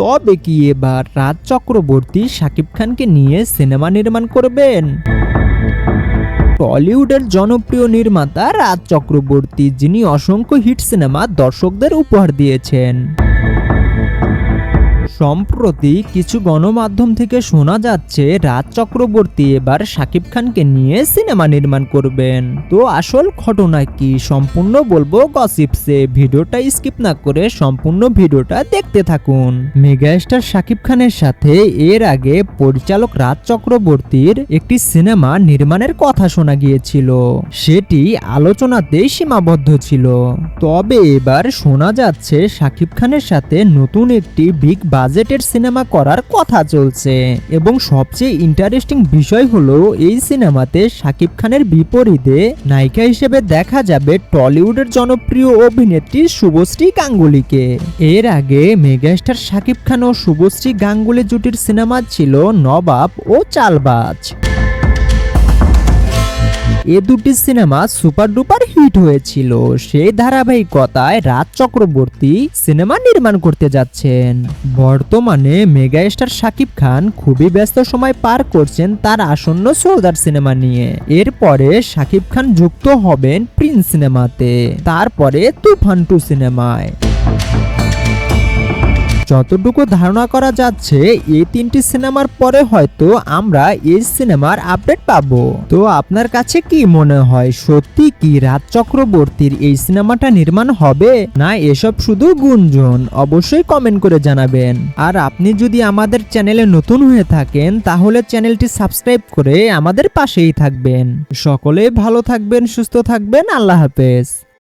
তবে কি এবার রাজ চক্রবর্তী শাকিব খানকে নিয়ে সিনেমা নির্মাণ করবেন? টলিউডের জনপ্রিয় নির্মাতা রাজ চক্রবর্তী, যিনি অসংখ্য হিট সিনেমা দর্শকদের উপহার দিয়েছেন। সম্প্রতি কিছু গণমাধ্যম থেকে শোনা যাচ্ছে রাজ চক্রবর্তী এবার শাকিব খানকে নিয়ে সিনেমা নির্মাণ করবেন। তো আসল ঘটনা কি সম্পূর্ণ বলবো গসিপসে, ভিডিওটা স্কিপ না করে সম্পূর্ণ ভিডিওটা দেখতে থাকুন। মেগাস্টার শাকিব খানের সাথে এর আগে পরিচালক রাজ চক্রবর্তীর একটি সিনেমা নির্মাণের কথা শোনা গিয়েছিল, সেটি আলোচনাতেই সীমাবদ্ধ ছিল। তবে এবার শোনা যাচ্ছে শাকিব খানের সাথে নতুন একটি বিগ বাজেটের সিনেমা করার কথা চলছে, এবং সবচেয়ে ইন্টারেস্টিং বিষয় হলো এই সিনেমাতে শাকিব খানের বিপরীতে নায়িকা হিসেবে দেখা যাবে টলিউডের জনপ্রিয় অভিনেত্রী শুভশ্রী গাঙ্গুলীকে। এর আগে মেগাস্টার শাকিব খান ও শুভশ্রী গাঙ্গুলী জুটির সিনেমা ছিল নবাব ও চালবাজ। এ দুটি সিনেমা সুপার ডুপার হিট হয়েছিল। সেই ধারাবাহিকতায় রাজ চক্রবর্তী সিনেমা নির্মাণ করতে যাচ্ছেন। বর্তমানে মেগাস্টার শাকিব খান খুবই ব্যস্ত সময় পার করছেন তার আসন্ন সর্দার সিনেমা নিয়ে। এরপরে শাকিব খান যুক্ত হবেন প্রিন্স সিনেমাতে, তারপরে তুফান 2 সিনেমায়। যতটুকু ধারণা করা যাচ্ছে এই 3টি সিনেমার পরে হয়তো আমরা এই সিনেমার আপডেট পাবো। তো আপনার কাছে কি মনে হয়, সত্যি কি রাজ চক্রবর্তীর এই সিনেমাটা নির্মাণ হবে, না এসব শুধু গুঞ্জন? অবশ্যই কমেন্ট করে জানাবেন। আর আপনি যদি আমাদের চ্যানেলে নতুন হয়ে থাকেন তাহলে চ্যানেলটি সাবস্ক্রাইব করে আমাদের পাশেই থাকবেন। সকলে ভালো থাকবেন, সুস্থ থাকবেন। আল্লাহ হাফেজ।